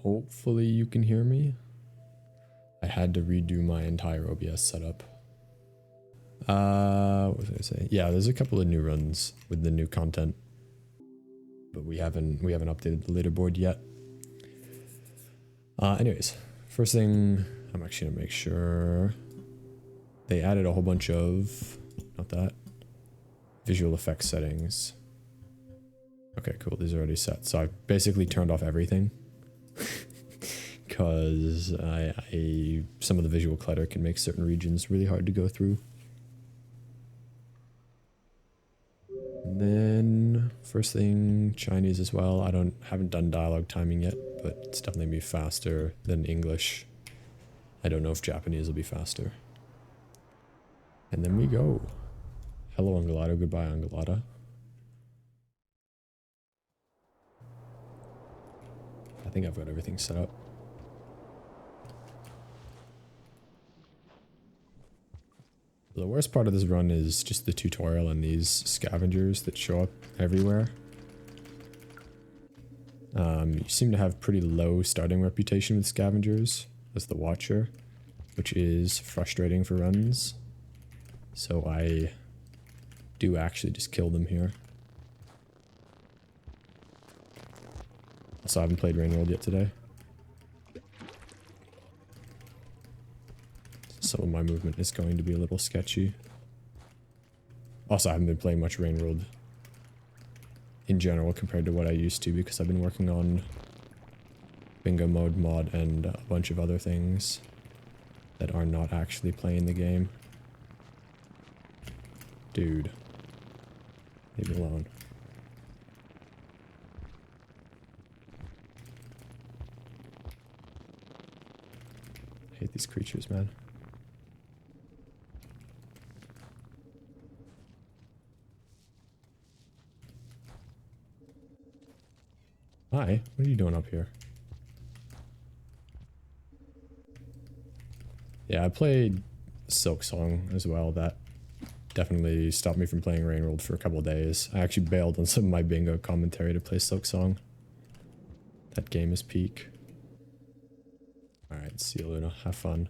Hopefully you can hear me. I had to redo my entire OBS setup. What was I gonna say? Yeah, there's a couple of new runs with the new content, but we haven't updated the leaderboard yet. Anyways, first thing, I'm actually gonna make sure they added a whole bunch of, not that, visual effects settings. Okay, cool. These are already set. So I basically turned off everything because some of the visual clutter can make certain regions really hard to go through. And then first thing, Chinese as well. Haven't done dialogue timing yet, but it's definitely gonna be faster than English. I don't know if Japanese will be faster. And then we go. Hello Angalado, goodbye Angalada. I think I've got everything set up. The worst part of this run is just the tutorial and these scavengers that show up everywhere. You seem to have pretty low starting reputation with scavengers as the watcher, which is frustrating for runs. So I do actually just kill them here. Also, I haven't played Rain World yet today. Some of my movement is going to be a little sketchy. Also, I haven't been playing much Rain World in general compared to what I used to because I've been working on bingo mode mod and a bunch of other things that are not actually playing the game. Dude. Leave me alone. I hate these creatures, man. Hi, what are you doing up here? Yeah, I played Silk Song as well. That definitely stopped me from playing Rain World for a couple of days. I actually bailed on some of my bingo commentary to play Silk Song. That game is peak. Alright, see you, Luna. Have fun.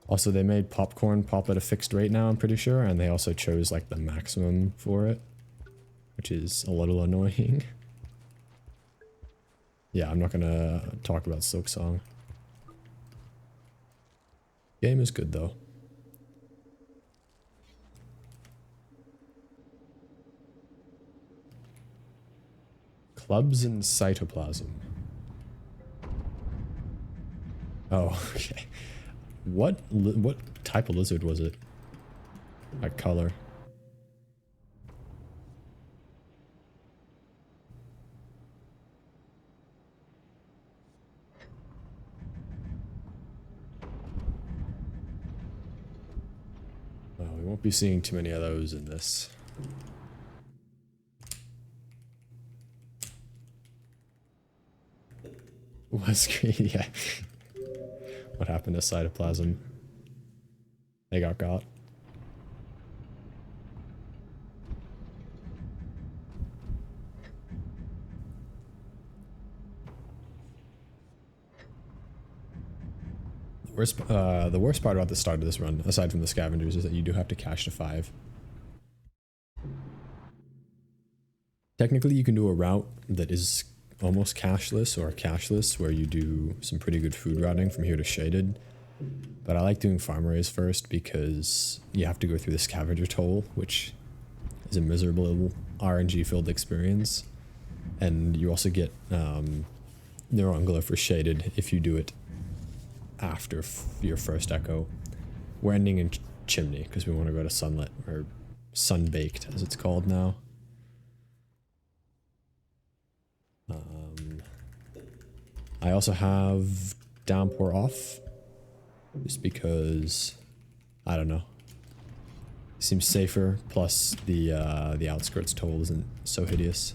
Also, they made popcorn pop at a fixed rate now, I'm pretty sure, and they also chose, like, the maximum for it, which is a little annoying. Yeah, I'm not gonna talk about Silk Song. Game is good, though. Clubs and cytoplasm. Oh, okay. What type of lizard was it? What color? Well, we won't be seeing too many of those in this. Was yeah. What happened to cytoplasm? They got. The worst part about the start of this run, aside from the scavengers, is that you do have to cache to 5. Technically, you can do a route that is almost cache-less or cache-less, where you do some pretty good food routing from here to Shaded. But I like doing farm raise first because you have to go through the scavenger toll, which is a miserable RNG-filled experience. And you also get Neuronglyph for Shaded if you do it after your first echo. We're ending in Chimney because we want to go to Sunlit, or Sunbaked as it's called now. I also have Downpour off just because, I don't know, it seems safer, plus the outskirts toll isn't so hideous.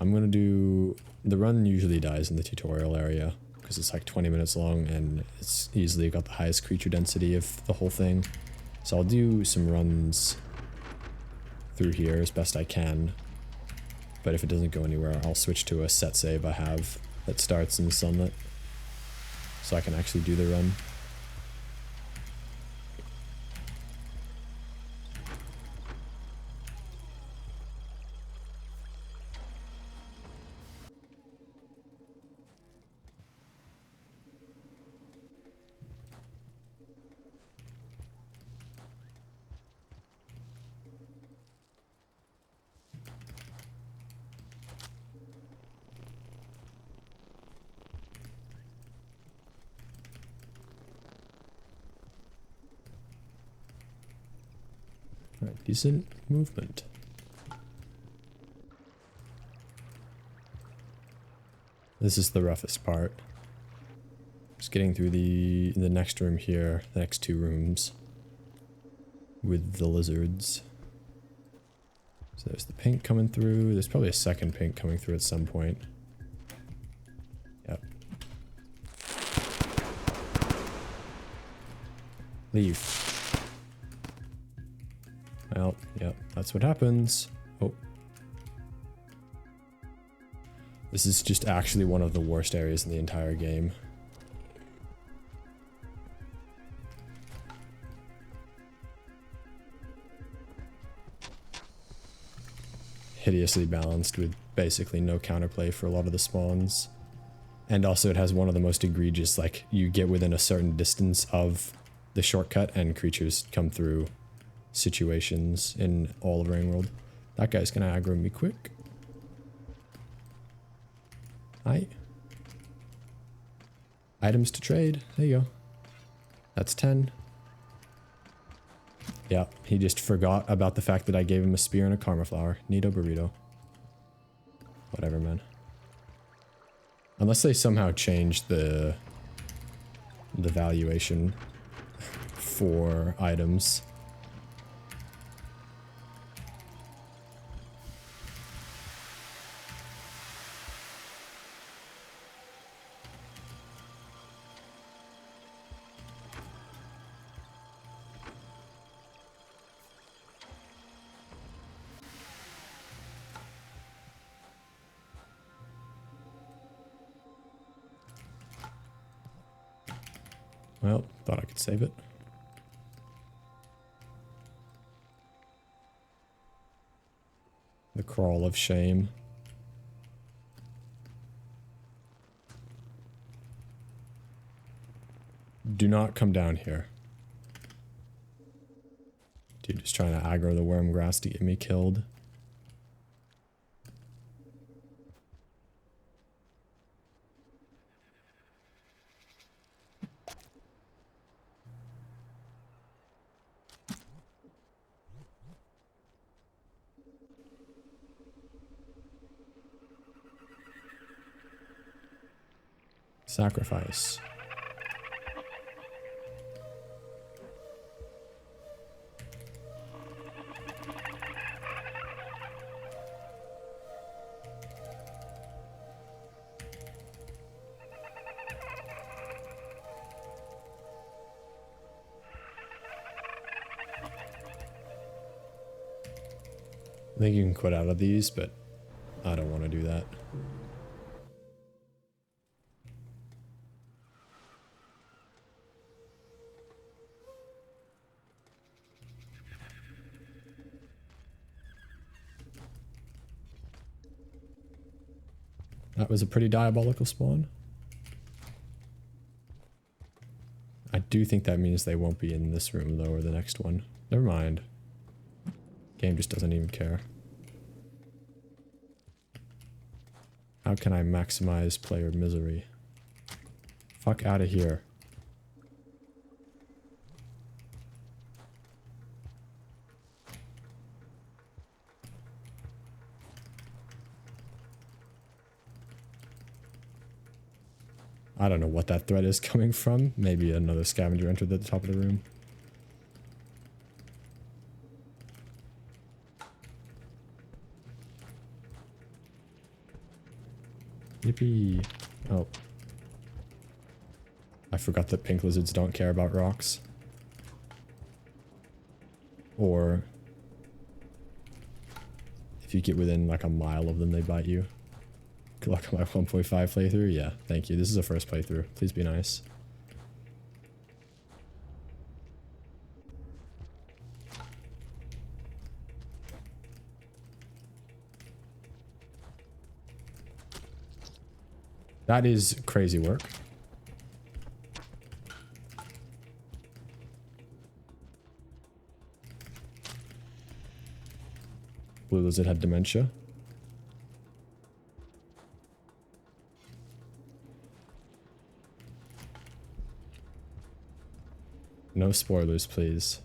I'm gonna do... The run usually dies in the tutorial area because it's like 20 minutes long and it's easily got the highest creature density of the whole thing. So I'll do some runs through here as best I can. But if it doesn't go anywhere, I'll switch to a set save I have that starts in sunlit. So I can actually do the run. Alright, decent movement. This is the roughest part. Just getting through the next room here, the next two rooms with the lizards. So there's the pink coming through. There's probably a second pink coming through at some point. Yep. Leave. Well, yep, that's what happens. Oh. This is just actually one of the worst areas in the entire game. Hideously balanced with basically no counterplay for a lot of the spawns. And also it has one of the most egregious, like, you get within a certain distance of the shortcut and creatures come through situations in all of Rainworld. That guy's gonna aggro me quick. Hi. Items to trade. There you go. That's 10. Yeah, he just forgot about the fact that I gave him a spear and a karma flower. Neato burrito. Whatever, man. Unless they somehow changed the valuation for items. Well, thought I could save it. The crawl of shame. Do not come down here. Dude, just trying to aggro the worm grass to get me killed. Sacrifice. I think you can quit out of these, but I don't want to do that. That was a pretty diabolical spawn. I do think that means they won't be in this room though, or the next one. Never mind. Game just doesn't even care. How can I maximize player misery? Fuck out of here. I don't know what that threat is coming from. Maybe another scavenger entered at the top of the room. Yippee. Oh. I forgot that pink lizards don't care about rocks. Or if you get within like a mile of them, they bite you. Good luck on my 1.5 playthrough. Yeah, thank you. This is a first playthrough. Please be nice. That is crazy work. Blue lizard had dementia. No spoilers, please.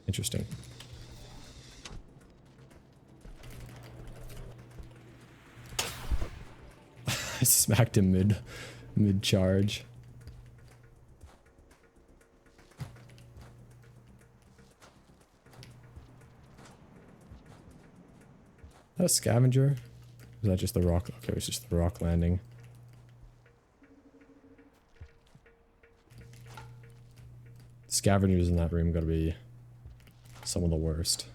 Interesting. I smacked him mid-charge. Is that a scavenger? Or is that just the rock? Okay, it was just the rock landing. Scavengers in that room gotta be some of the worst.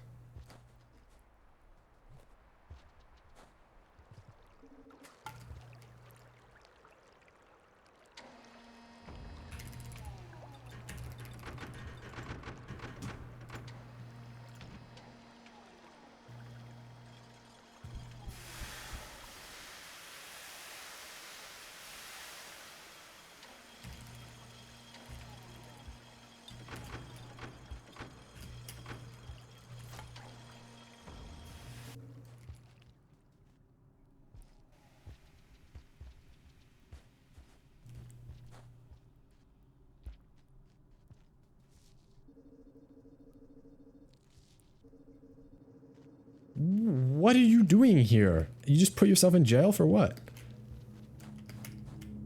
What are you doing here? You just put yourself in jail for what?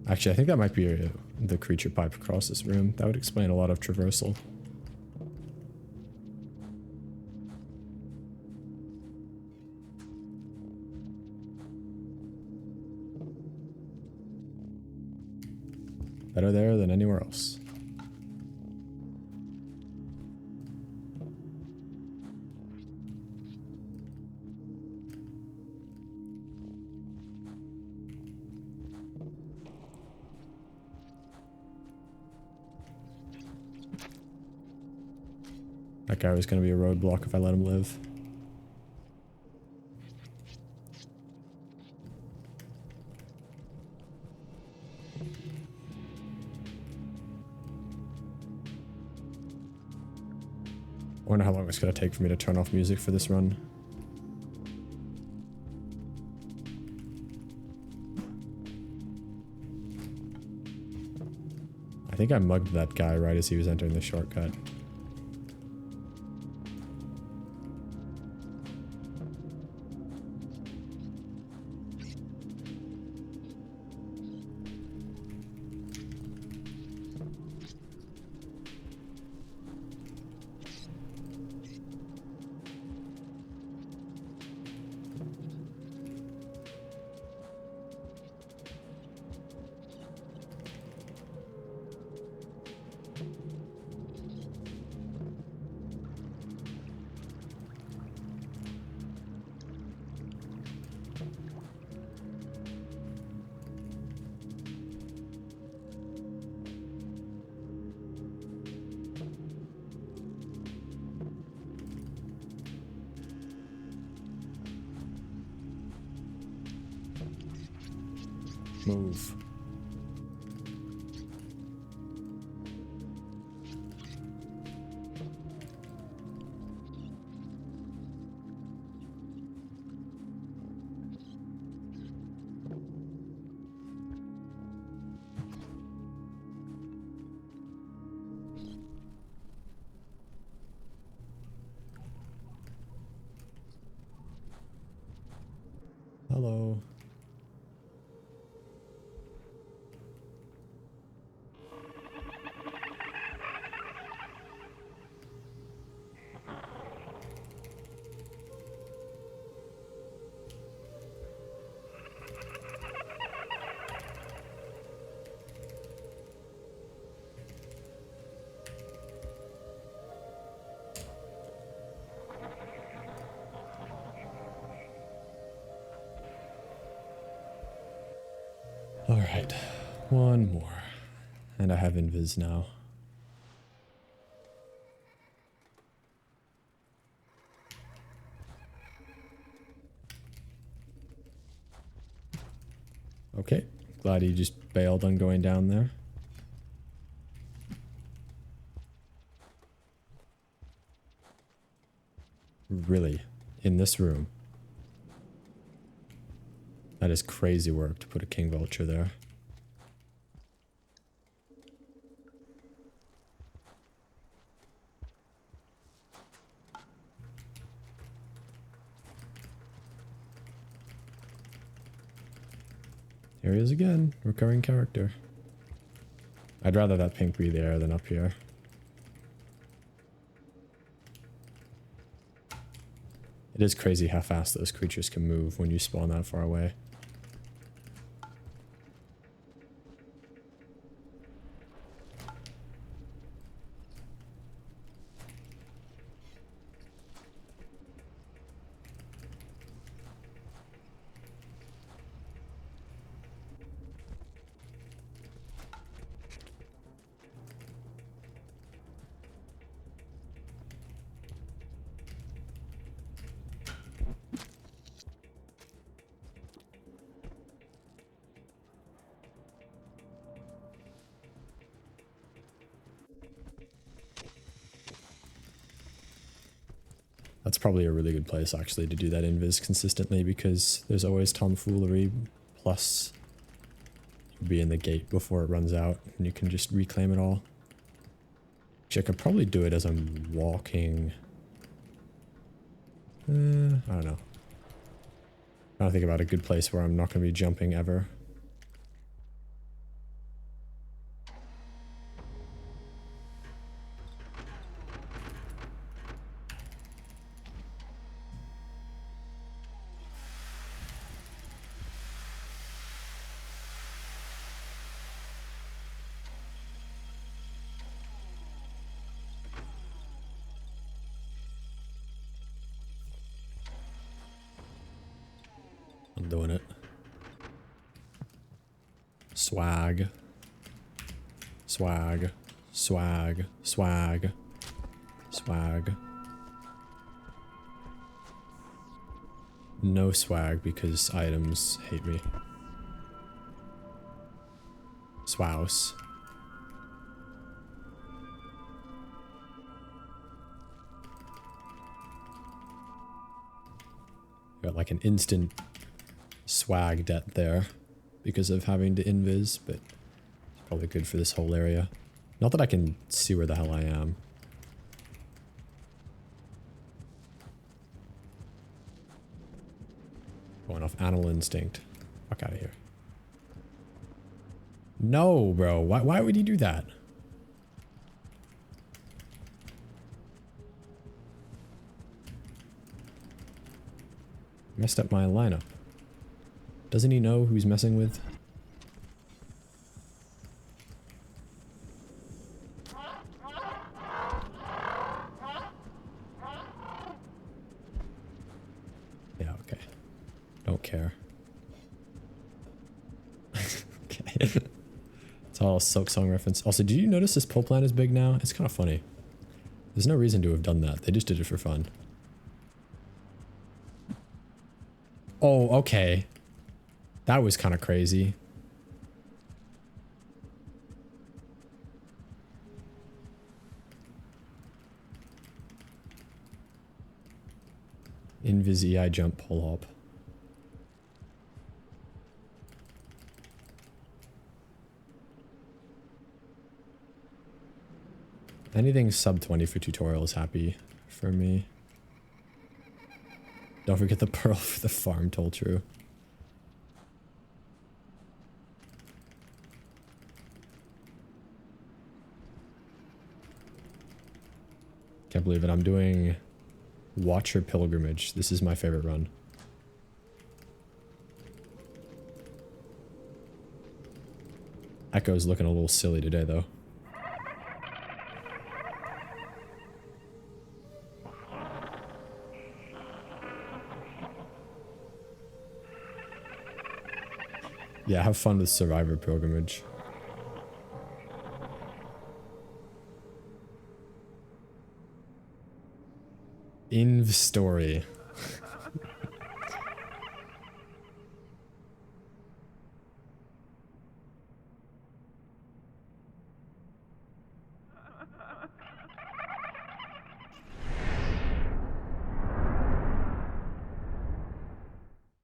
Actually, I think that might be the creature pipe across this room. That would explain a lot of traversal. Better there than anywhere else. That guy was going to be a roadblock if I let him live. I wonder how long it's going to take for me to turn off music for this run. I think I mugged that guy right as he was entering the shortcut. Move. Hello. Alright, one more. And I have invis now. Okay, glad he just bailed on going down there. Really? In this room? That is crazy work to put a king vulture there. Here he is again, recurring character. I'd rather that pink be there than up here. It is crazy how fast those creatures can move when you spawn that far away. That's probably a really good place actually to do that invis consistently because there's always tomfoolery, plus you'll be in the gate before it runs out and you can just reclaim it all. Actually, I could probably do it as I'm walking. I don't know. I don't think about a good place where I'm not going to be jumping ever. I'm doing it. Swag. Swag. Swag. Swag. Swag. No swag because items hate me. Swouse. Got like an instant swag debt there because of having to invis, but it's probably good for this whole area. Not that I can see where the hell I am. Going off animal instinct. Fuck out of here. No, bro. Why would he do that? Messed up my lineup. Doesn't he know who he's messing with? Yeah, okay. Don't care. Okay. It's all a Silk Song reference. Also, did you notice this pole plant is big now? It's kind of funny. There's no reason to have done that. They just did it for fun. Oh, okay. That was kind of crazy. Invis EI jump pull hop. Anything sub 20 for tutorial is happy for me. Don't forget the pearl for the farm told true. Can't believe it. I'm doing Watcher Pilgrimage. This is my favorite run. Echo's looking a little silly today, though. Yeah, have fun with Survivor Pilgrimage. Inv story.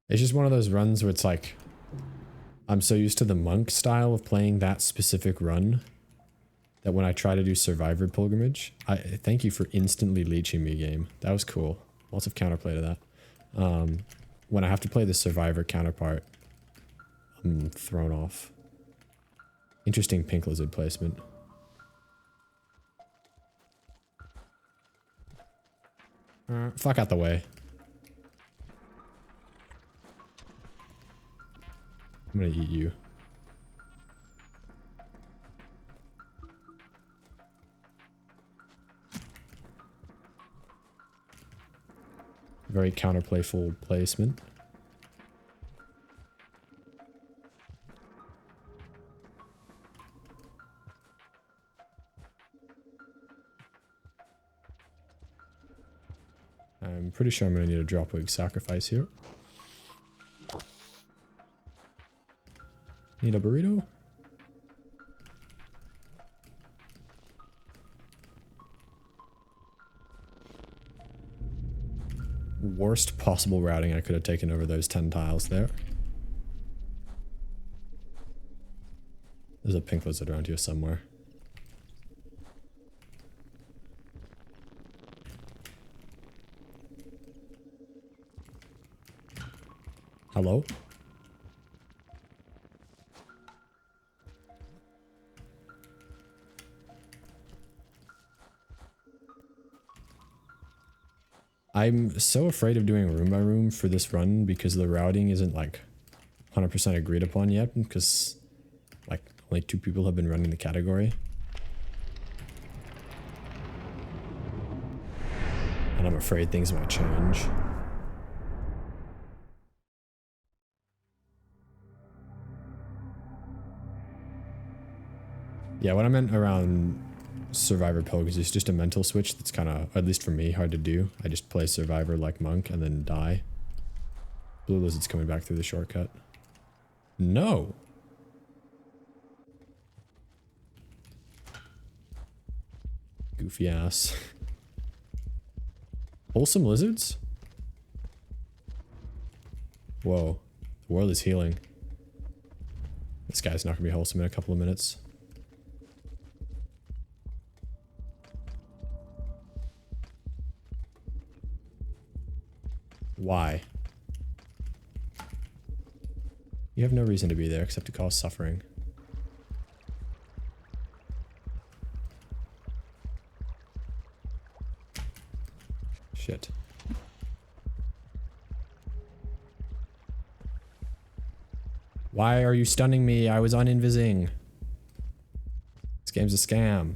It's just one of those runs where it's like, I'm so used to the monk style of playing that specific run that when I try to do Survivor Pilgrimage, I thank you for instantly leeching me, game. That was cool. Lots of counterplay to that. When I have to play the Survivor counterpart, I'm thrown off. Interesting pink lizard placement. Fuck out the way. I'm gonna eat you. Very counterplayful placement. I'm pretty sure I'm gonna need a dropwig sacrifice here. Need a burrito? Worst possible routing I could have taken over those 10 tiles there. There's a pink lizard around here somewhere. Hello? I'm so afraid of doing room by room for this run because the routing isn't like 100% agreed upon yet, because like only 2 people have been running the category. And I'm afraid things might change. Yeah, what I meant around Survivor Pilgrims is just a mental switch that's kind of, at least for me, hard to do. I just play Survivor like Monk and then die. Blue Lizard's coming back through the shortcut. No! Goofy ass. Wholesome lizards? Whoa. The world is healing. This guy's not gonna be wholesome in a couple of minutes. Why? You have no reason to be there except to cause suffering. Shit. Why are you stunning me? I was uninvising. This game's a scam.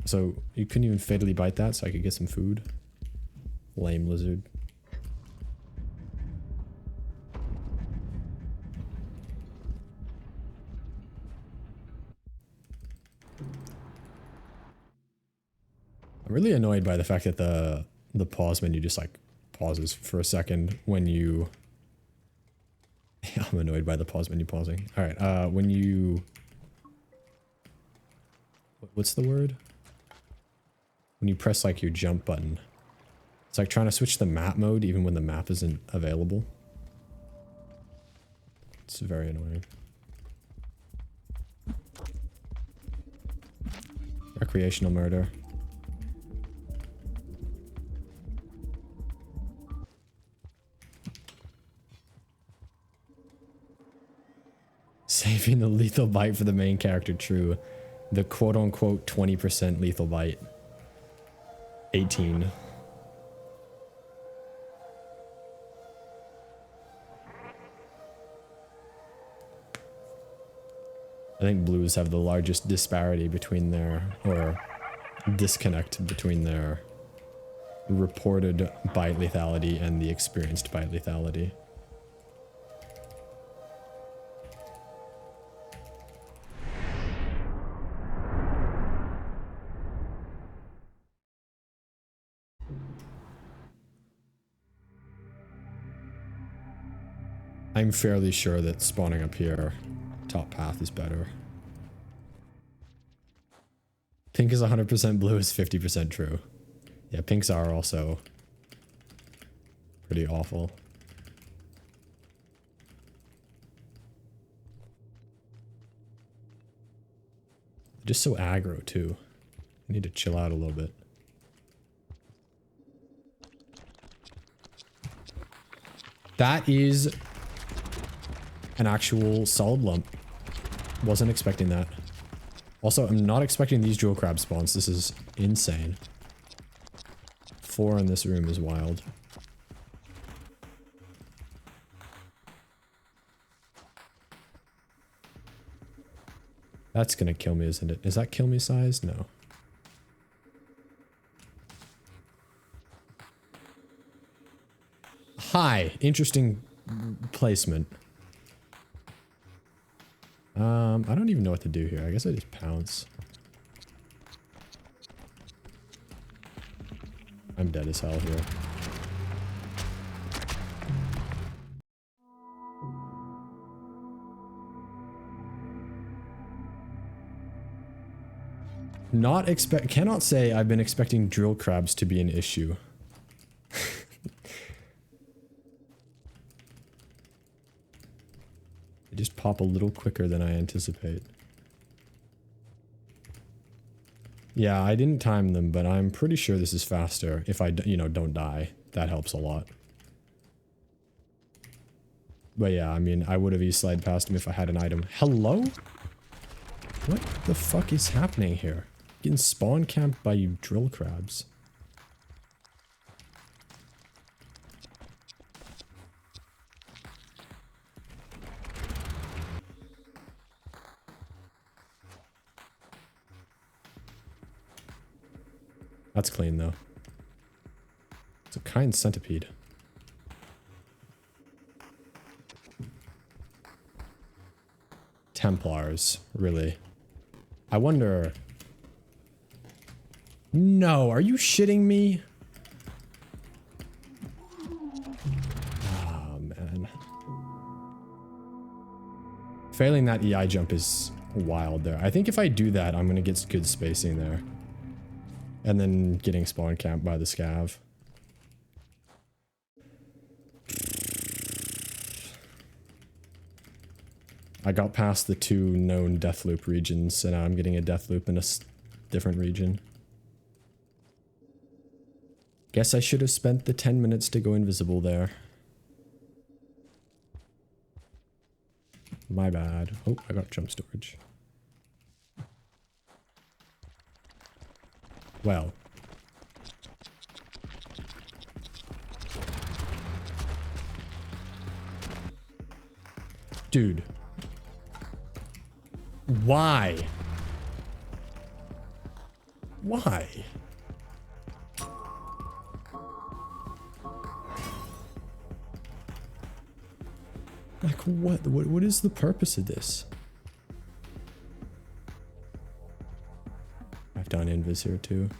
So, you couldn't even fatally bite that so I could get some food? Lame lizard. I'm really annoyed by the fact that the pause menu just like pauses for a second when you... I'm annoyed by the pause menu pausing. Alright, when you... What's the word? When you press like your jump button. It's like trying to switch the map mode even when the map isn't available. It's very annoying. Recreational murder. Saving the lethal bite for the main character, true. The quote-unquote 20% lethal bite. 18. I think blues have the largest disparity between their, or disconnect between their reported bite lethality and the experienced bite lethality. I'm fairly sure that spawning up here, top path is better. Pink is 100%, blue is 50% true. Yeah, pinks are also pretty awful. They're just so aggro too. I need to chill out a little bit. That is an actual solid lump. Wasn't expecting that. Also, I'm not expecting these jewel crab spawns. This is insane. 4 in this room is wild. That's gonna kill me, isn't it? Is that kill me size? No. Hi. Interesting placement. I don't even know what to do here. I guess I just pounce. I'm dead as hell here. Cannot say I've been expecting drill crabs to be an issue. They just pop a little quicker than I anticipate. Yeah, I didn't time them, but I'm pretty sure this is faster if I, you know, don't die. That helps a lot. But yeah, I mean, I would have e-slide past him if I had an item. Hello? What the fuck is happening here? Getting spawn camped by you drill crabs. That's clean though. It's a kind centipede. Templars, really. I wonder... No, are you shitting me? Oh, man. Failing that EI jump is wild there. I think if I do that, I'm gonna get good spacing there. And then getting spawn camped by the scav. I got past the 2 known death loop regions, and now I'm getting a death loop in a different region. Guess I should have spent the 10 minutes to go invisible there. My bad. Oh, I got jump storage. Well. Dude. Why? Why? Like what? What is the purpose of this? I've done invis here too.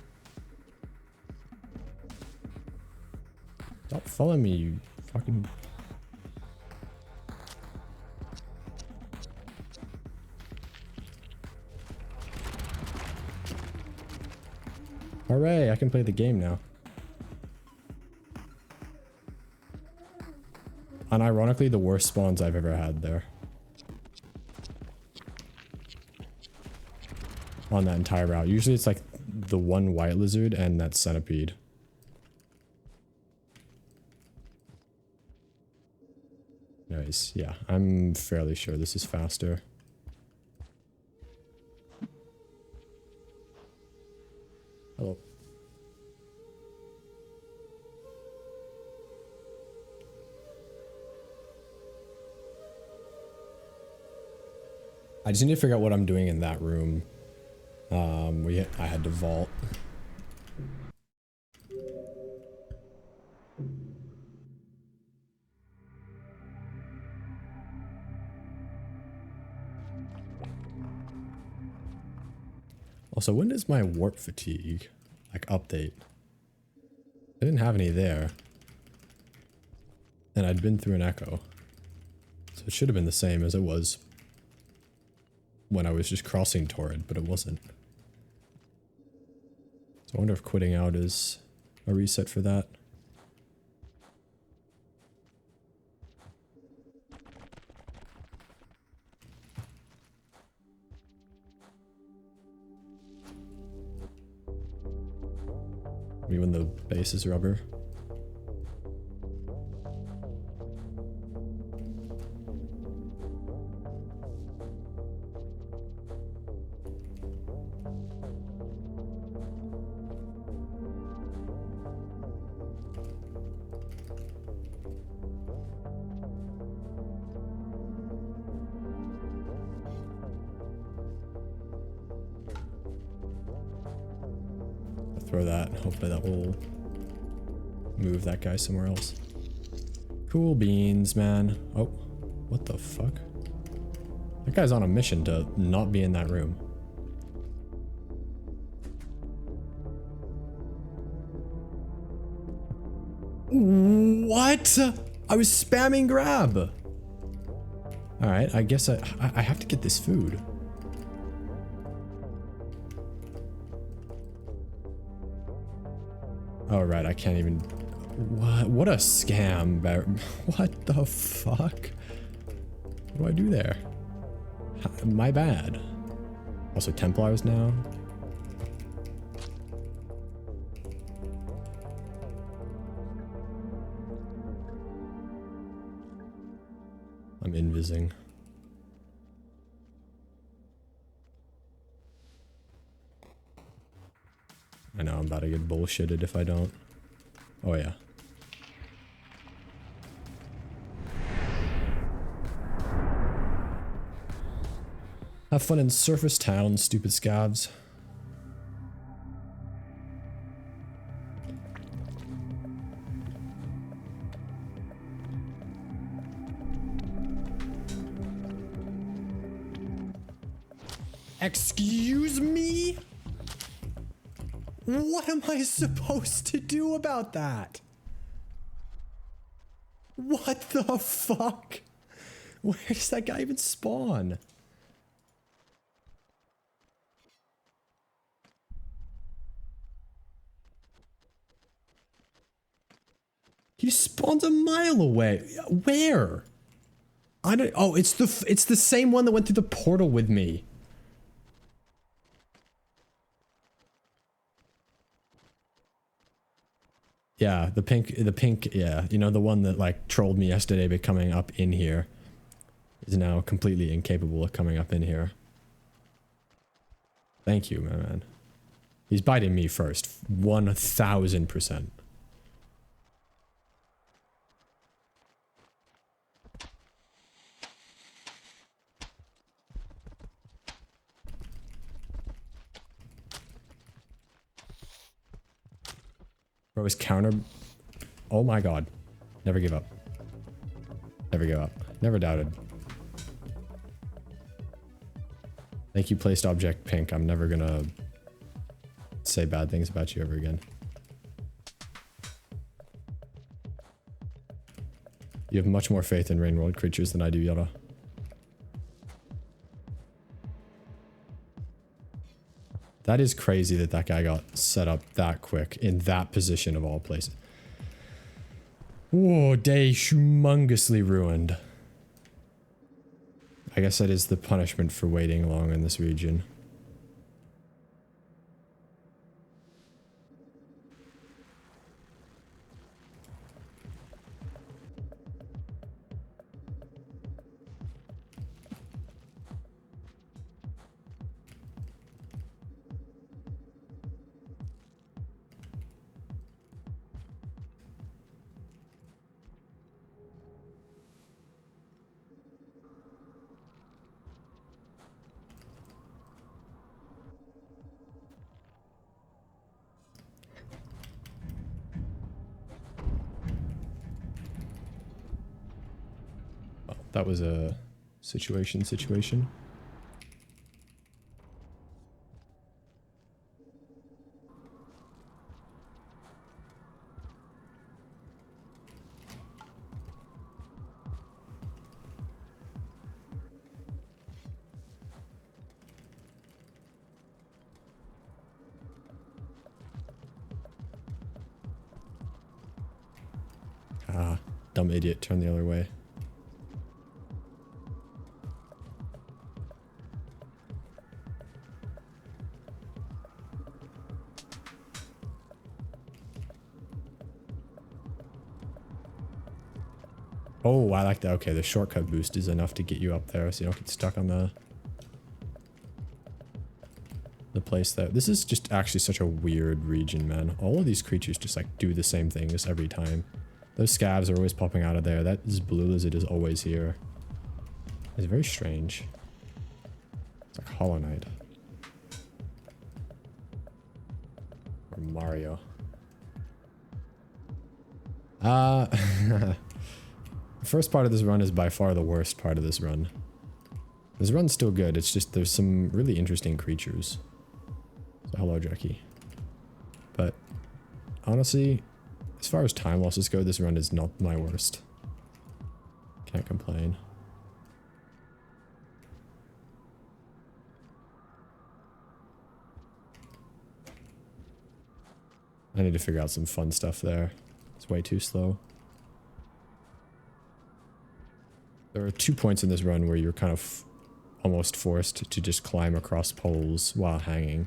Stop following me, you fucking... Hooray, I can play the game now. Unironically, the worst spawns I've ever had there. On that entire route. Usually it's like the one white lizard and that centipede. Anyways, yeah, I'm fairly sure this is faster. Hello. I just need to figure out what I'm doing in that room. I had to vault. Also, when does my warp fatigue, like, update? I didn't have any there. And I'd been through an echo. So it should have been the same as it was when I was just crossing Torrid, but it wasn't. So I wonder if quitting out is a reset for that. Maybe when the base is rubber. Throw that. Hopefully that will move that guy somewhere else. Cool beans, man. Oh, what the fuck? That guy's on a mission to not be in that room. What? I was spamming grab. Alright, I guess I have to get this food. Oh, right, I can't even... What a scam. What the fuck? What do I do there? My bad. Also, Templars now. I'm invising. I know I'm about to get bullshitted if I don't. Oh yeah. Have fun in Surface Town, stupid scavs. Excuse me? What am I supposed to do about that? What the fuck? Where does that guy even spawn? He spawns a mile away. Where? I don't. Oh, it's the same one that went through the portal with me. Yeah, the pink, yeah. You know, the one that, like, trolled me yesterday by coming up in here is now completely incapable of coming up in here. Thank you, my man. He's biting me first. 1000%. Bro, his counter... Oh my god. Never give up. Never give up. Never doubted. Thank you, placed object pink. I'm never gonna say bad things about you ever again. You have much more faith in Rain World creatures than I do, Yara. That is crazy that that guy got set up that quick in that position of all places. Whoa, day humongously ruined. I guess that is the punishment for waiting long in this region. That was a situation. Ah, dumb idiot, turn the other way. Oh, I like that. Okay, the shortcut boost is enough to get you up there so you don't get stuck on the place there. This is just actually such a weird region, man. All of these creatures just like do the same things every time. Those scavs are always popping out of there. That is blue lizard is always here. It's very strange. It's like Hollow Knight. Or Mario. The first part of this run is by far the worst part of this run. This run's still good, it's just there's some really interesting creatures. So hello, Jackie. But honestly, as far as time losses go, this run is not my worst. Can't complain. I need to figure out some fun stuff there. It's way too slow. There are 2 points in this run where you're kind of almost forced to just climb across poles while hanging.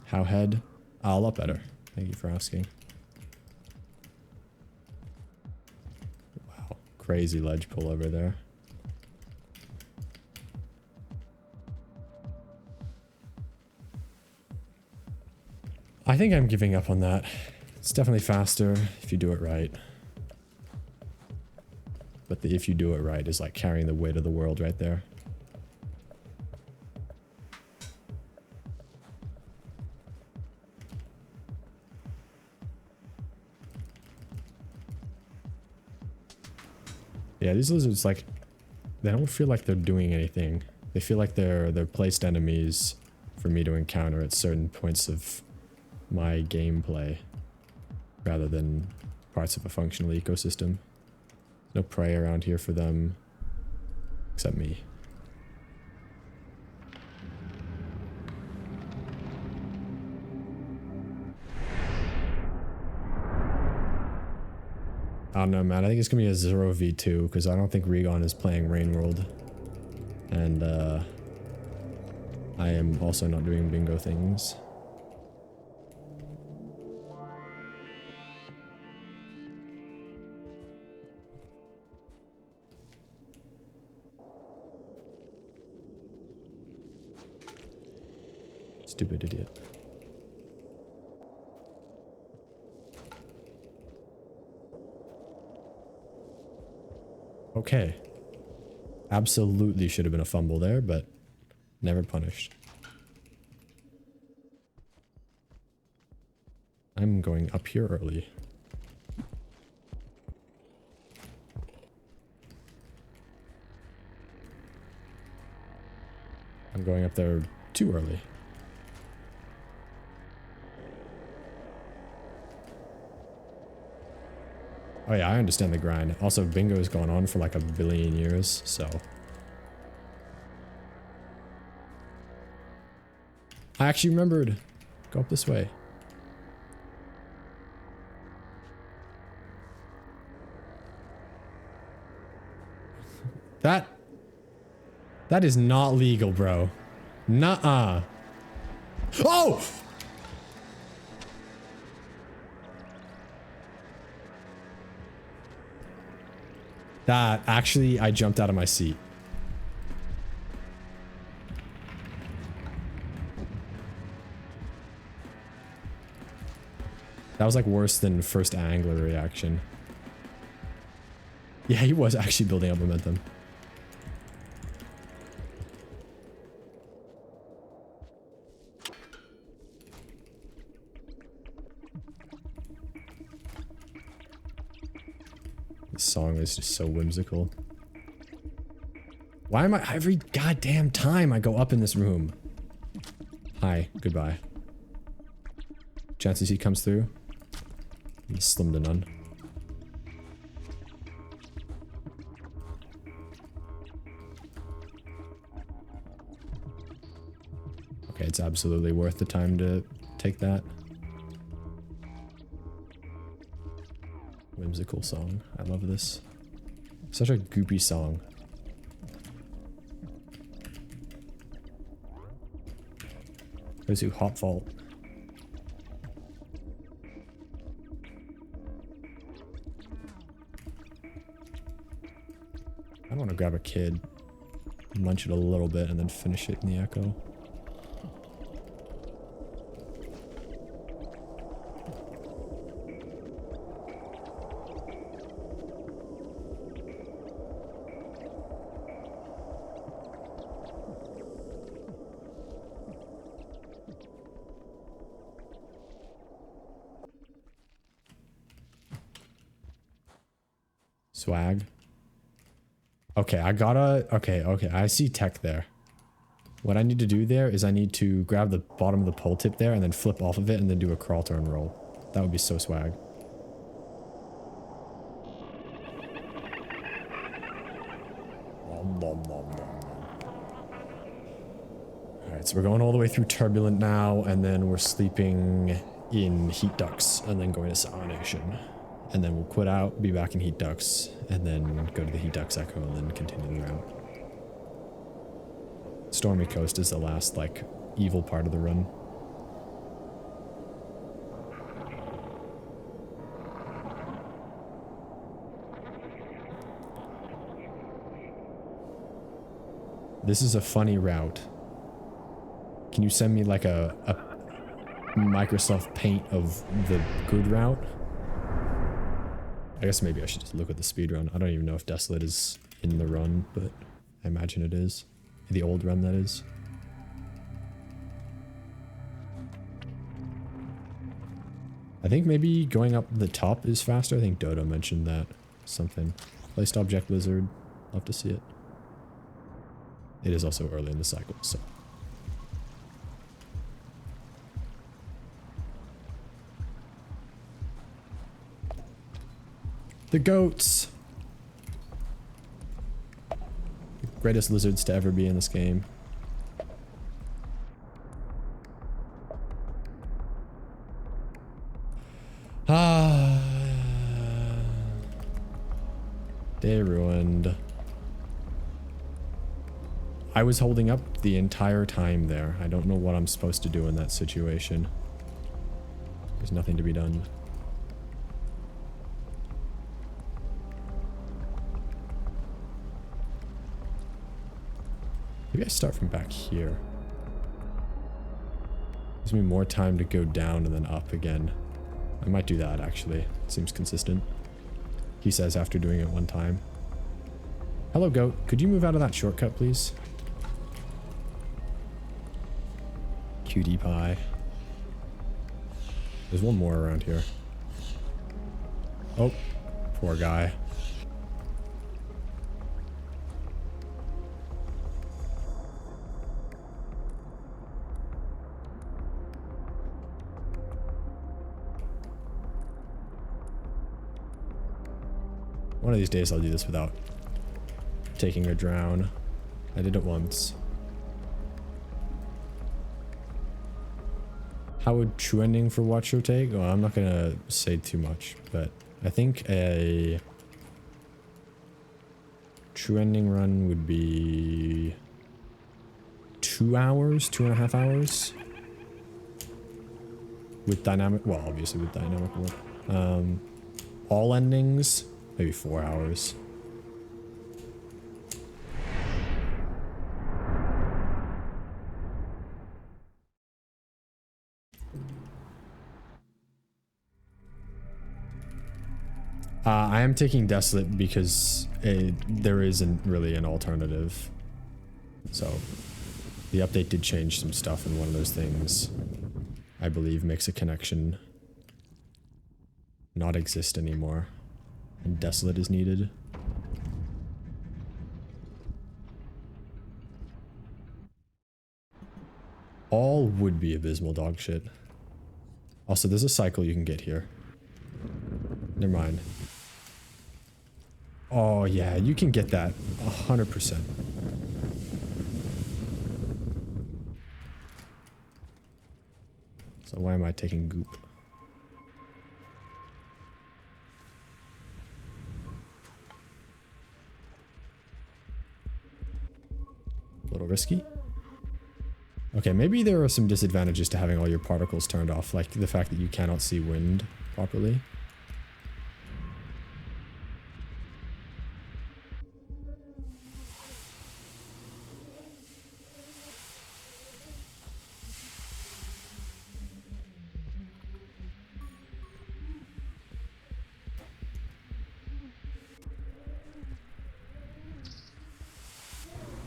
How head? A lot better. Thank you for asking. Wow, crazy ledge pull over there. I think I'm giving up on that. It's definitely faster if you do it right. But the if you do it right is like carrying the weight of the world right there. Yeah, these lizards, like, they don't feel like they're doing anything. They feel like they're placed enemies for me to encounter at certain points of my gameplay, rather than parts of a functional ecosystem. No prey around here for them, except me. I don't know, man. I think it's gonna be a 0v2 because I don't think Regon is playing Rain World, and I am also not doing bingo things. Stupid idiot. Okay. Absolutely should have been a fumble there, but never punished. I'm going up here early. I'm going up there too early. Oh yeah, I understand the grind. Also, bingo has gone on for like 1 billion years, so... I actually remembered. Go up this way. That is not legal, bro. Nuh-uh. Oh! That actually, I jumped out of my seat. That was like worse than first angler reaction. Yeah, he was actually building up momentum. This song is just so whimsical. Why am I every goddamn time I go up in this room? Hi, goodbye. Chances he comes through? Slim to none. Okay, it's absolutely worth the time to take that. whimsical song. I love this. Such a goopy song. Goes to Hot Vault. I want to grab a kid, munch it a little bit, and then finish it in the echo. Swag. Okay, okay, I see tech there. What I need to do there is I need to grab the bottom of the pole tip there and then flip off of it and then do a crawl turn roll. That would be so swag. Alright, so we're going all the way through Turbulent now, and then we're sleeping in Heat Ducts, and then going to Salination. And then we'll quit out, be back in Heat Ducts, and then go to the Heat Ducts Echo, and then continue the route. Stormy Coast is the last, like, evil part of the run. This is a funny route. Can you send me, like, a Microsoft Paint of the good route? I guess maybe I should just look at the speedrun. I don't even know if Desolate is in the run, but I imagine it is. The old run, that is. I think maybe going up the top is faster. I think Dodo mentioned that. Something. Placed object lizard. Love to see it. It is also early in the cycle, so. The goats! The greatest lizards to ever be in this game. Ah. Day ruined. I was holding up the entire time there. I don't know what I'm supposed to do in that situation. There's nothing to be done. Maybe I start from back here. Gives me more time to go down and then up again. I might do that, actually. It seems consistent. He says after doing it one time. Hello, goat. Could you move out of that shortcut, please? Cutie pie. There's one more around here. Oh, poor guy. One of these days I'll do this without taking a drown. I did it once. How would true ending for Watcher take? Well, I'm not gonna say too much, but I think a true ending run would be 2 hours, 2.5 hours. With dynamic, well, obviously with dynamic work. All endings, maybe 4 hours. I am taking Desolate because there isn't really an alternative. So, the update did change some stuff, and one of those things, I believe, makes a connection not exist anymore. And Desolate is needed. All would be abysmal dog shit. Also, there's a cycle you can get here. Never mind. Oh yeah, you can get that 100%. So why am I taking goop? little risky. Okay, maybe there are some disadvantages to having all your particles turned off, like the fact that you cannot see wind properly.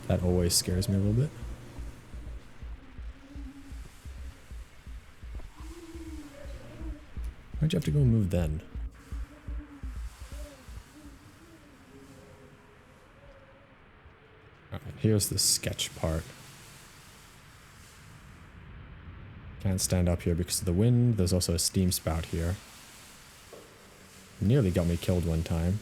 That always scares me a little bit. Why'd you have to go and move then? Alright, here's the sketch part. Can't stand up here because of the wind. There's also a steam spout here. Nearly got me killed one time.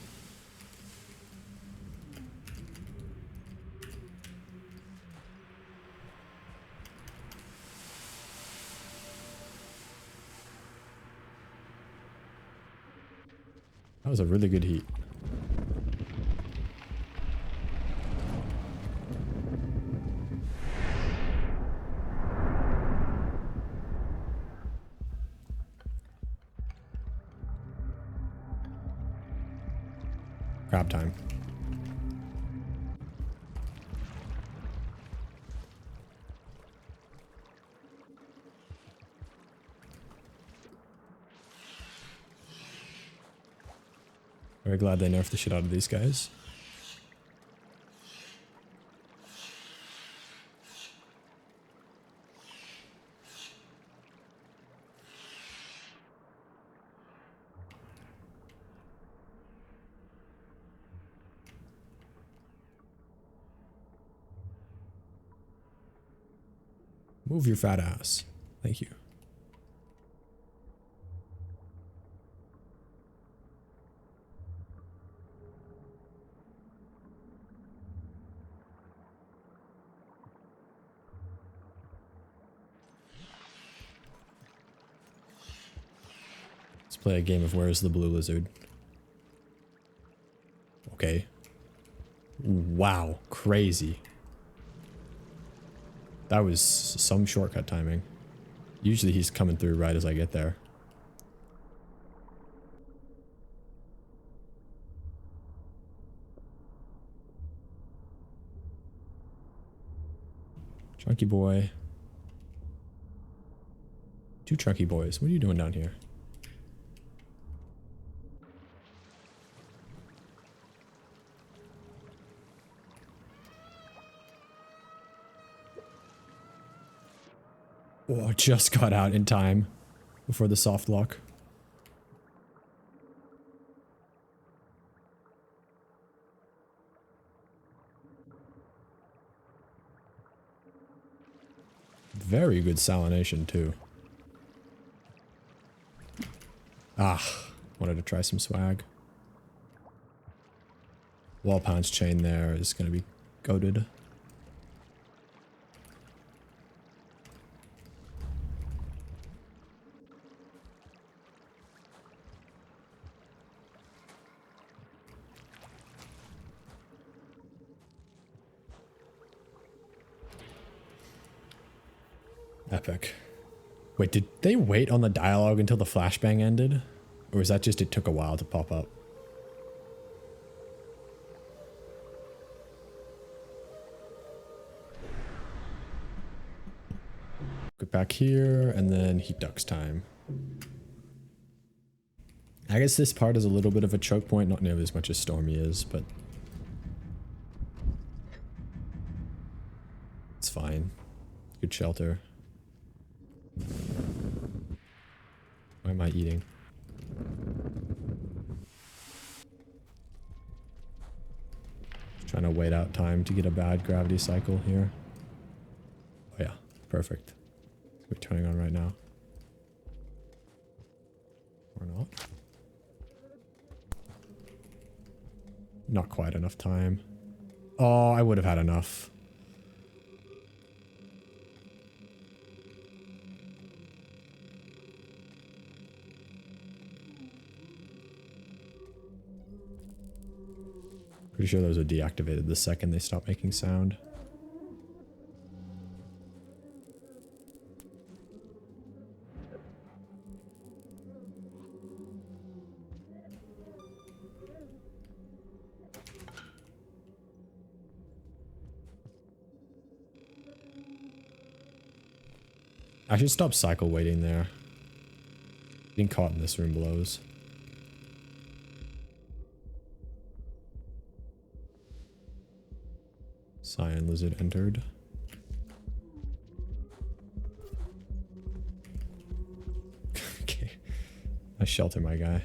That was a really good heat. Crab time. Very glad they nerfed the shit out of these guys. Move your fat ass. Thank you. Let's play a game of Where's the Blue Lizard. Okay. Wow, crazy. That was some shortcut timing. Usually he's coming through right as I get there. Chunky boy. Two chunky boys. What are you doing down here? Oh, just got out in time before the soft lock. Very good salination too. Ah, wanted to try some swag. Wall pounce chain there is going to be goated. Epic. Wait, did they wait on the dialogue until the flashbang ended? Or is that just it took a while to pop up? Get back here, and then heat ducks time. I guess this part is a little bit of a choke point, not nearly as much as Stormy is, but it's fine. Good shelter. Why am I eating? Just trying to wait out time to get a bad gravity cycle here. Oh yeah, perfect. We're turning on right now. Or not. Not quite enough time. Oh, I would have had enough. Pretty sure those are deactivated the second they stop making sound. I should stop cycle waiting there. Getting caught in this room blows. Cyan lizard entered. Okay. I shelter my guy.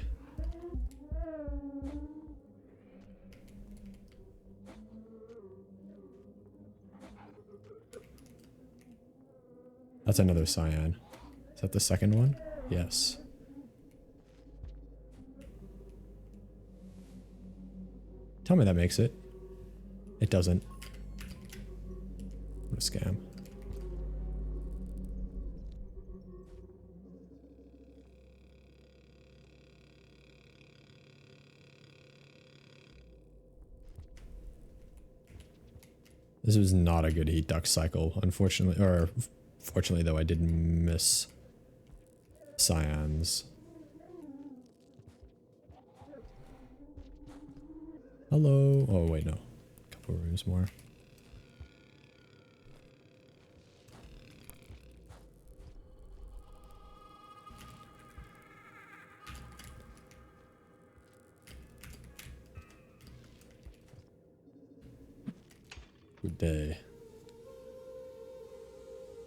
That's another cyan. Is that the second one? Yes. Tell me that makes it. It doesn't. What a scam. This was not a good heat duct cycle, unfortunately, or fortunately though I did miss cyans. Hello. Oh wait, no. A couple rooms more. Good day.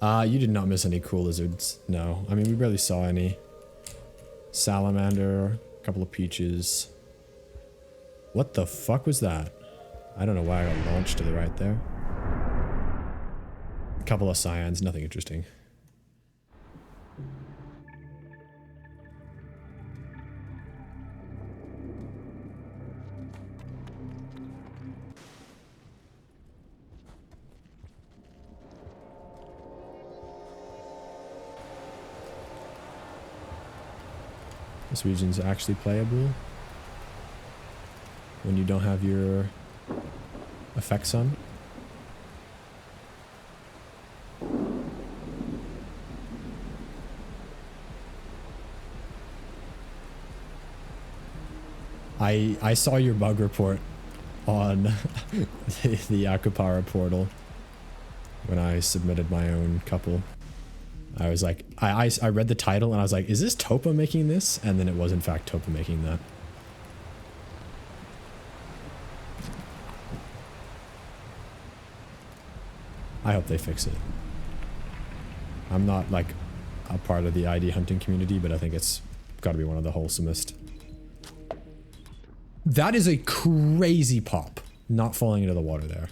You did not miss any cool lizards. No. I mean, we barely saw any. Salamander, a couple of peaches. What the fuck was that? I don't know why I got launched to the right there. A couple of cyans, nothing interesting. This region's actually playable when you don't have your effects on. I saw your bug report on the Akupara portal when I submitted my own couple. I was like, I read the title and I was like, is this Topa making this? And then it was in fact Topa making that. I hope they fix it. I'm not like a part of the ID hunting community, but I think it's got to be one of the wholesomest. That is a crazy pop, not falling into the water there.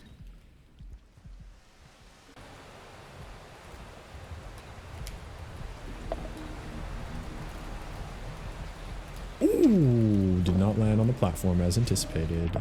Ooh, did not land on the platform as anticipated.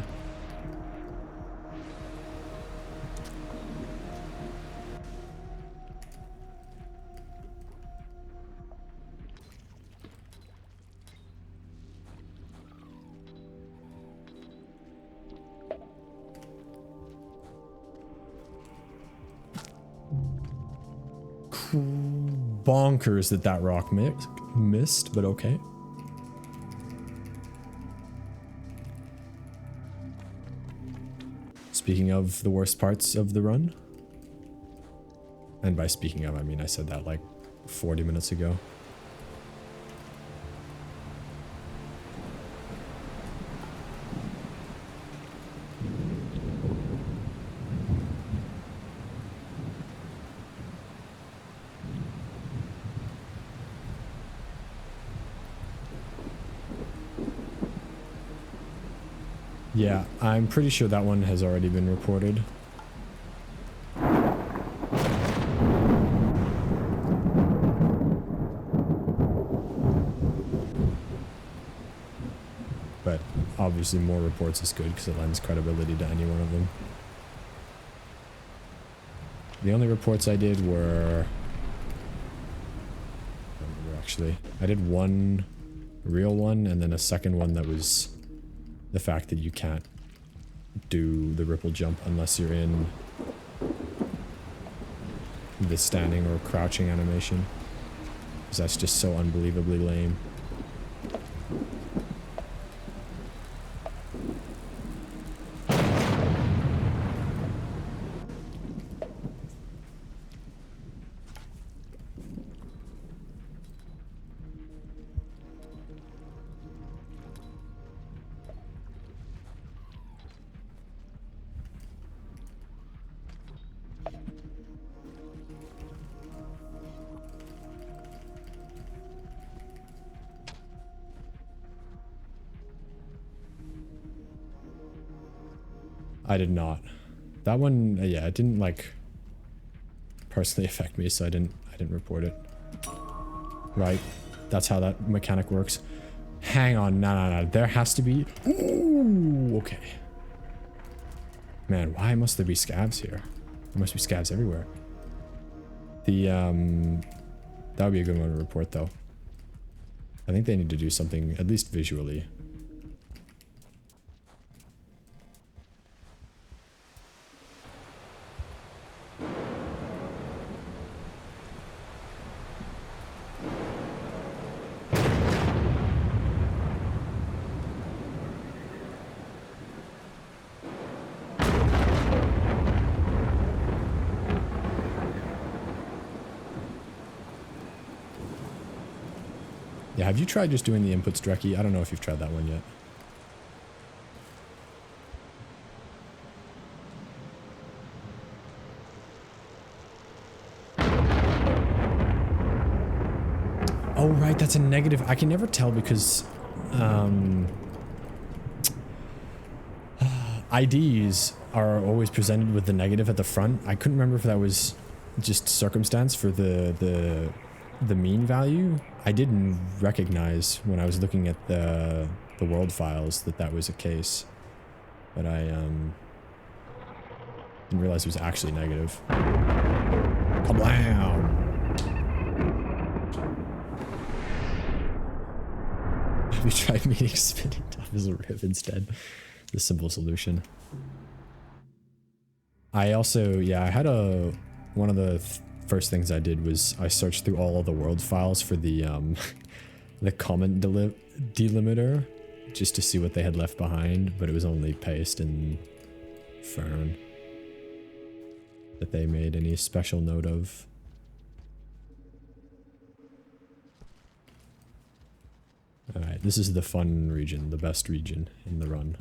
Bonkers that that rock missed, but okay. Speaking of the worst parts of the run, and by speaking of, I mean I said that like 40 minutes ago. Yeah, I'm pretty sure that one has already been reported. But obviously more reports is good because it lends credibility to any one of them. The only reports I did were... actually, I did one real one and then a second one that was the fact that you can't do the ripple jump unless you're in the standing or crouching animation, because that's just so unbelievably lame. I did not. That one, yeah, it didn't like personally affect me, so I didn't report it. Right, that's how that mechanic works. Hang on, no. There has to be. Ooh, okay. Man, why must there be scabs here? There must be scabs everywhere. The that would be a good one to report, though. I think they need to do something, at least visually. Yeah, have you tried just doing the inputs directly? I don't know if you've tried that one yet. Oh, right, that's a negative. I can never tell because IDs are always presented with the negative at the front. I couldn't remember if that was just circumstance for the mean value. I didn't recognize when I was looking at the world files that was a case, but I didn't realize it was actually negative. Kablam! Have you tried meeting spinning top as a rib instead? The simple solution. I also, yeah, I had one of the first things I did was I searched through all of the world files for the the comment delimiter just to see what they had left behind, but it was only paste and fern that they made any special note of. Alright, this is the fun region, the best region in the run.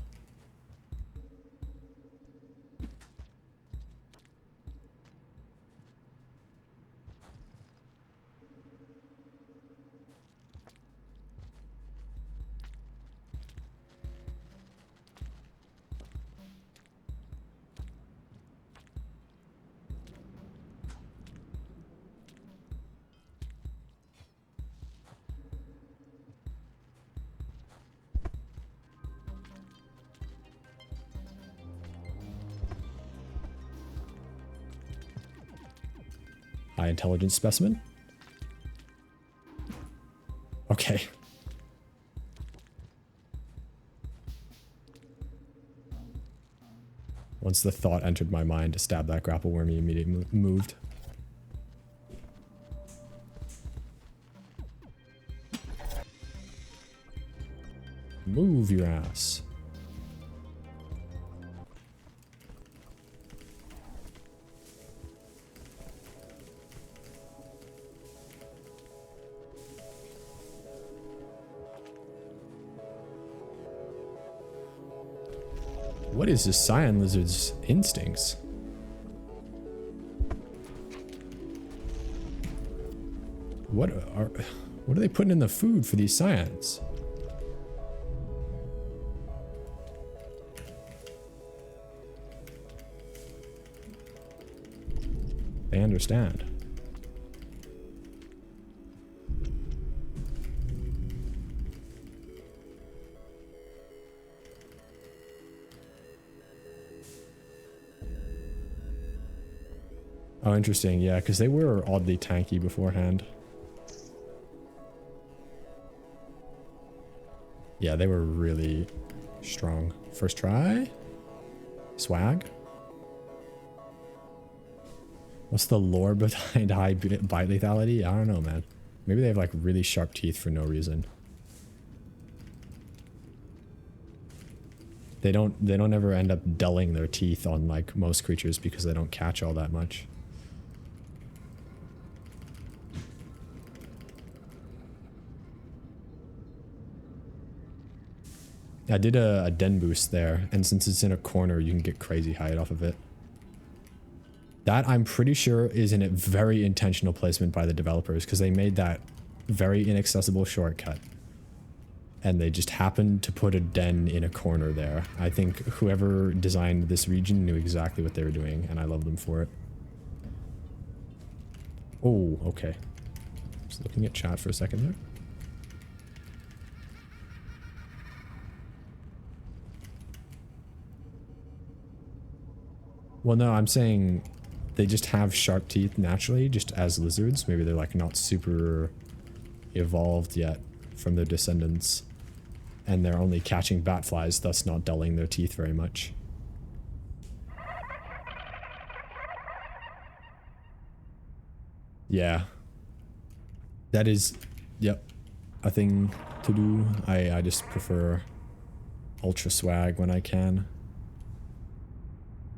High intelligence specimen. Okay. Once the thought entered my mind to stab that grapple worm, he immediately moved. Move your ass. What is this cyan lizard's instincts? What are they putting in the food for these cyans? They understand. Oh, interesting. Yeah, because they were oddly tanky beforehand. Yeah, they were really strong. First try? Swag? What's the lore behind high bite lethality? I don't know, man. Maybe they have like really sharp teeth for no reason. They don't ever end up dulling their teeth on like most creatures because they don't catch all that much. I did a den boost there, and since it's in a corner, you can get crazy height off of it. That, I'm pretty sure, is in a very intentional placement by the developers, because they made that very inaccessible shortcut. and they just happened to put a den in a corner there. I think whoever designed this region knew exactly what they were doing, and I love them for it. Oh, okay. Just looking at chat for a second there. Well, no, I'm saying they just have sharp teeth naturally, just as lizards. Maybe they're like not super evolved yet from their descendants. And they're only catching bat flies, thus not dulling their teeth very much. Yeah. That is, yep, a thing to do. I just prefer ultra swag when I can.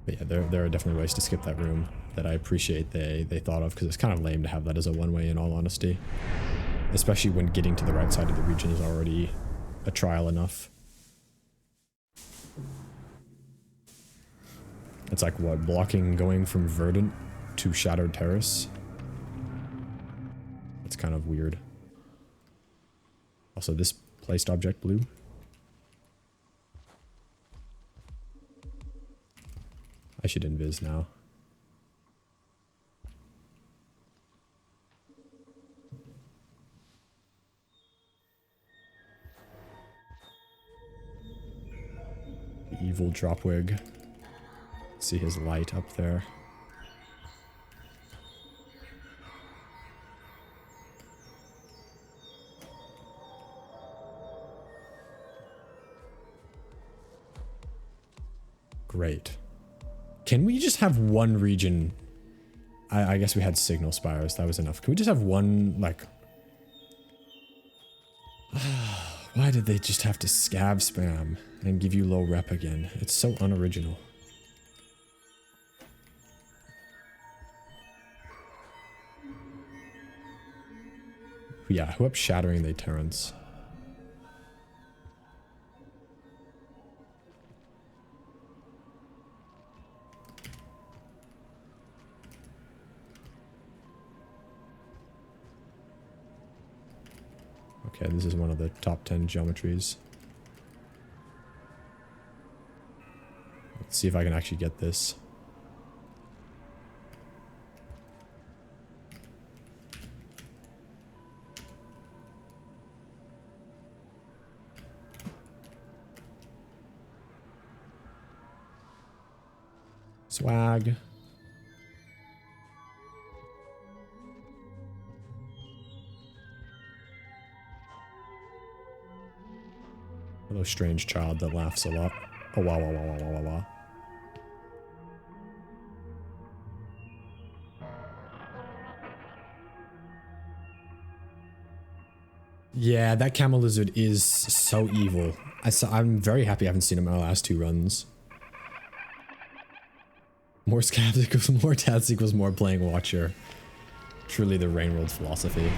But yeah, there are definitely ways to skip that room that I appreciate they thought of, because it's kind of lame to have that as a one-way in all honesty. Especially when getting to the right side of the region is already a trial enough. It's like, what, blocking going from Verdant to Shadowed Terrace? It's kind of weird. Also, this placed object blue. I should invis now. The evil Dropwig. See his light up there. Great. Can we just have one region? I guess we had signal spires. That was enough. Can we just have one, like... Why did they just have to scav spam and give you low rep again? It's so unoriginal. Yeah, who up shattering the Terrans? Okay, this is one of the top 10 geometries. Let's see if I can actually get this. Swag. Hello, strange child that laughs a lot. Oh, wow, wow, wow, wow, wow, wow, wow. Yeah, that camel lizard is so evil. I'm very happy I haven't seen him in my last 2 runs. More scabs equals more tats equals more playing Watcher. Truly the Rainworld philosophy.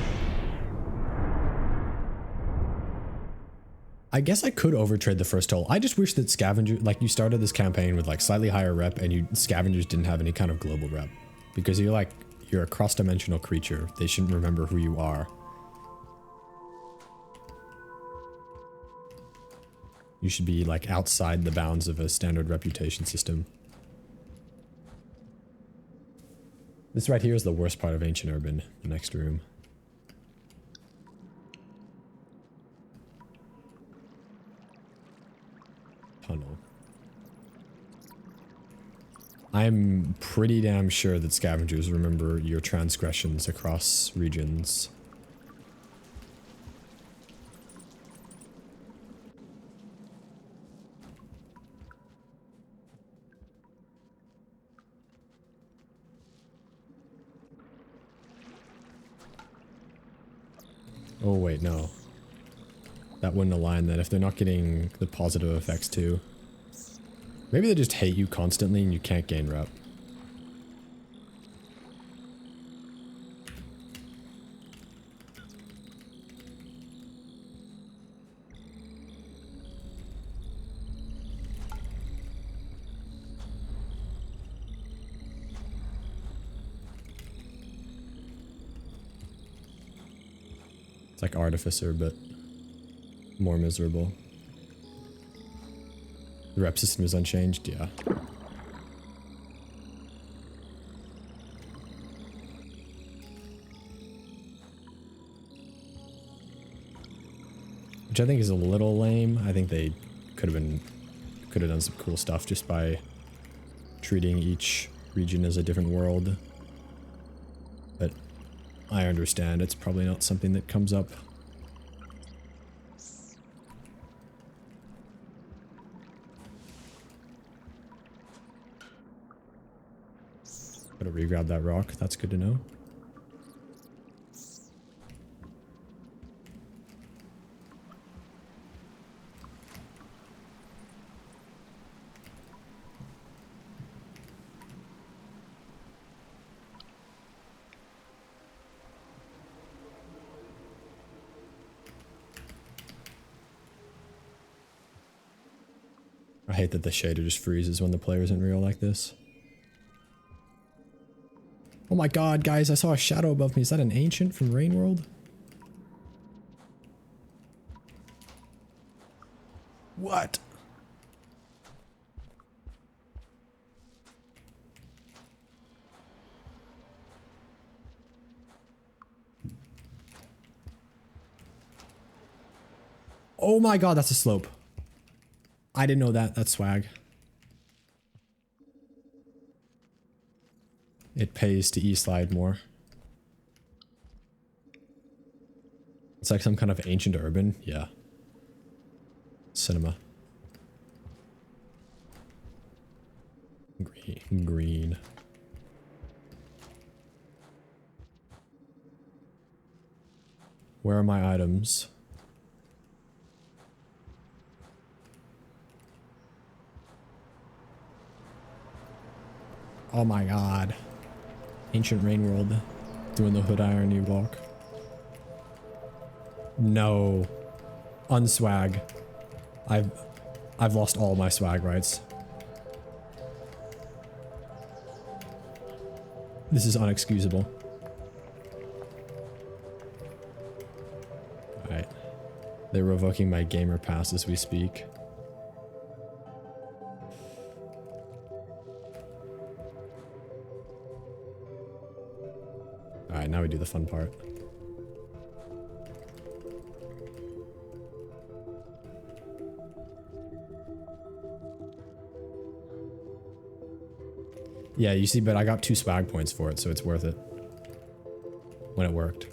I guess I could overtrade the first toll. I just wish that Scavenger, like, you started this campaign with like slightly higher rep and Scavengers didn't have any kind of global rep. Because you're a cross-dimensional creature. They shouldn't remember who you are. You should be like outside the bounds of a standard reputation system. This right here is the worst part of Ancient Urban, the next room. Tunnel. I'm pretty damn sure that Scavengers remember your transgressions across regions. Oh wait, no. That wouldn't align then if they're not getting the positive effects too. Maybe they just hate you constantly and you can't gain rep. It's like Artificer, but more miserable. The rep system is unchanged, yeah. Which I think is a little lame. I think they could have done some cool stuff just by treating each region as a different world. But I understand it's probably not something that comes up. Gotta re-grab that rock, that's good to know. I hate that the shader just freezes when the player isn't real like this. Oh my god, guys, I saw a shadow above me. Is that an ancient from Rain World? What? Oh my god, that's a slope. I didn't know that. That's swag. It pays to E-slide more. It's like some kind of ancient urban. Yeah. Cinema. Green. Where are my items? Oh my god. Ancient Rain World. Doing the hood irony walk. No. Unswag. I've lost all my swag rights. This is unexcusable. Alright. They're revoking my gamer pass as we speak. Alright, now we do the fun part. Yeah, you see, but I got 2 swag points for it, so it's worth it. When it worked.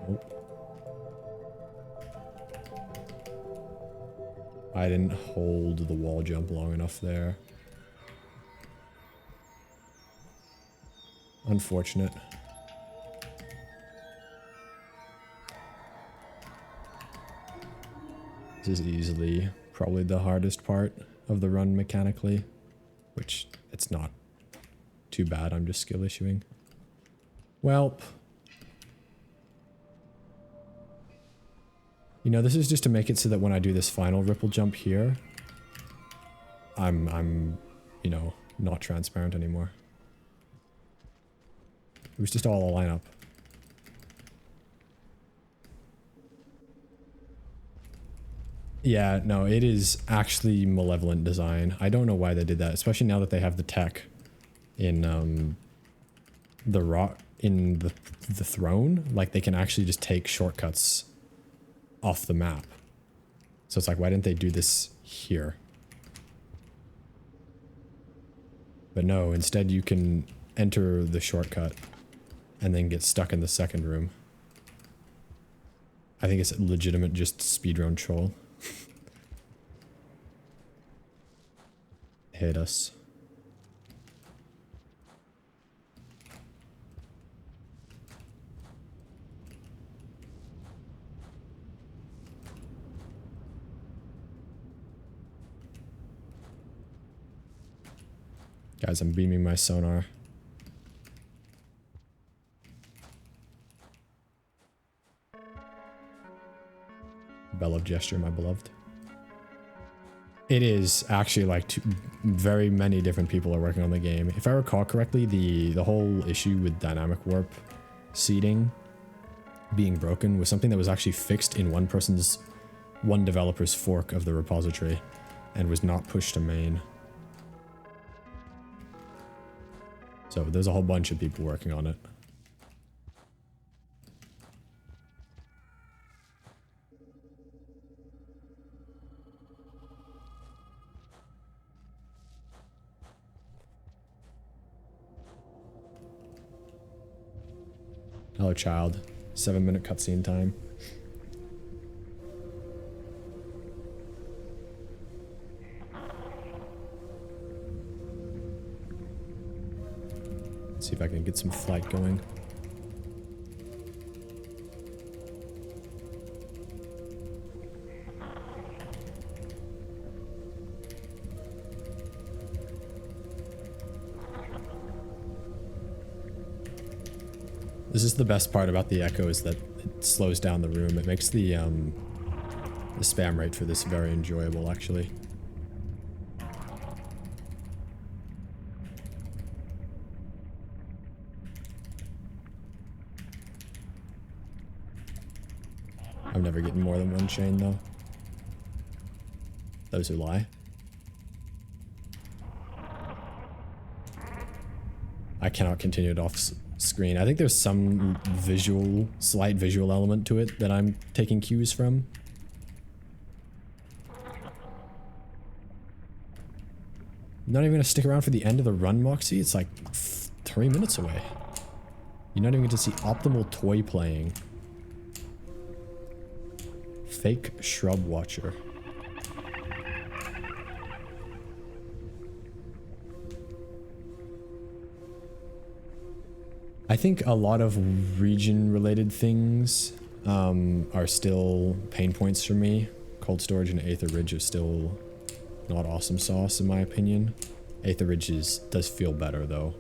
Oh. I didn't hold the wall jump long enough there. Unfortunate. This is easily probably the hardest part of the run mechanically, which it's not too bad, I'm just skill issuing. Welp. You know, this is just to make it so that when I do this final ripple jump here, I'm, you know, not transparent anymore. It was just all a lineup. Yeah, no, it is actually malevolent design. I don't know why they did that, especially now that they have the tech in the rock in the throne. Like they can actually just take shortcuts off the map. So it's like, why didn't they do this here? But no, instead you can enter the shortcut and then get stuck in the second room. I think it's legitimate just speedrun troll. Hit us. Guys, I'm beaming my sonar. Bell of gesture, my beloved. It is actually like very many different people are working on the game. If I recall correctly, the whole issue with dynamic warp seeding being broken was something that was actually fixed in one developer's fork of the repository and was not pushed to main. So there's a whole bunch of people working on it. Hello, child. 7-minute cutscene time. Let's see if I can get some flight going. This is the best part about the Echo, is that it slows down the room. It makes the spam rate for this very enjoyable, actually. I'm never getting more than one chain, though. Those who lie. I cannot continue it off screen. I think there's some slight visual element to it that I'm taking cues from. Not even gonna stick around for the end of the run, Moxie? It's like 3 minutes away. You're not even going to see optimal toy playing. Fake shrub watcher. I think a lot of region-related things are still pain points for me. Cold storage and Aether Ridge are still not awesome sauce, in my opinion. Aether Ridge does feel better, though.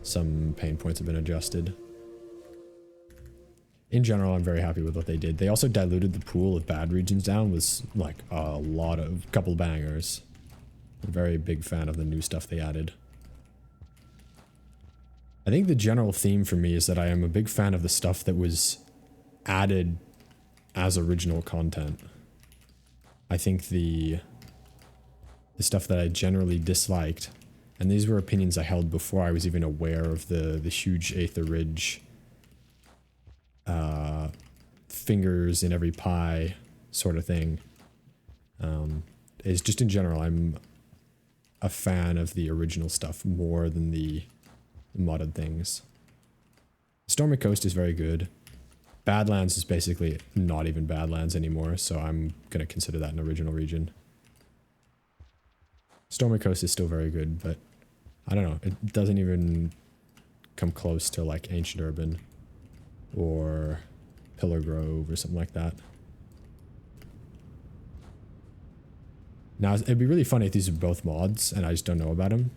Some pain points have been adjusted. In general, I'm very happy with what they did. They also diluted the pool of bad regions down with like a couple bangers. I'm a very big fan of the new stuff they added. I think the general theme for me is that I am a big fan of the stuff that was added as original content. I think the stuff that I generally disliked, and these were opinions I held before I was even aware of the huge Aether Ridge fingers in every pie sort of thing, is just in general, I'm a fan of the original stuff more than the modded things. Stormy Coast is very good. Badlands is basically not even Badlands anymore, so I'm going to consider that an original region. Stormy Coast is still very good, but I don't know, it doesn't even come close to like Ancient Urban or Pillar Grove or something like that. Now, it'd be really funny if these are both mods and I just don't know about them.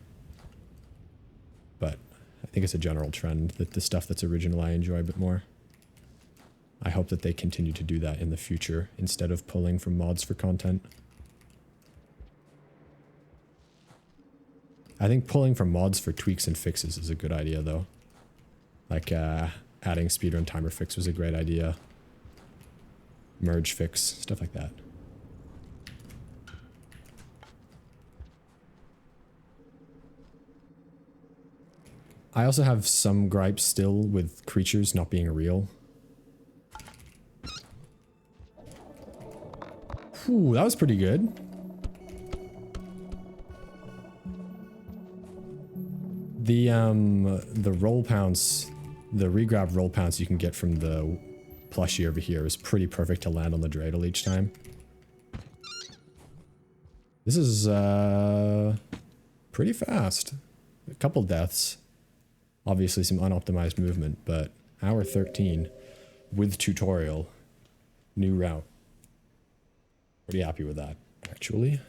But I think it's a general trend that the stuff that's original I enjoy a bit more. I hope that they continue to do that in the future instead of pulling from mods for content. I think pulling from mods for tweaks and fixes is a good idea, though. Like, adding speedrun timer fix was a great idea. Merge fix, stuff like that. I also have some gripes still with creatures not being real. Whew, that was pretty good. The roll pounce, the regrab roll pounce you can get from the plushie over here is pretty perfect to land on the dreidel each time. This is pretty fast. A couple deaths. Obviously some unoptimized movement, but hour 13 with tutorial. New route. Pretty happy with that, actually.